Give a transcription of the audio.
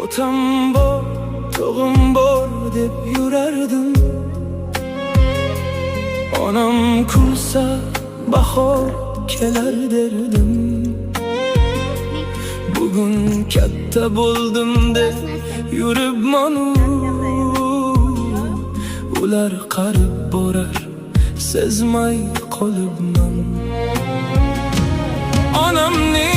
Otam bor, to'g'im bor deb yurardim. Onam kulsa bahor kelar derdim. Bugun katta bo'ldim deb yuribman-u, ular qarib borar sezmay qolibman. Onamning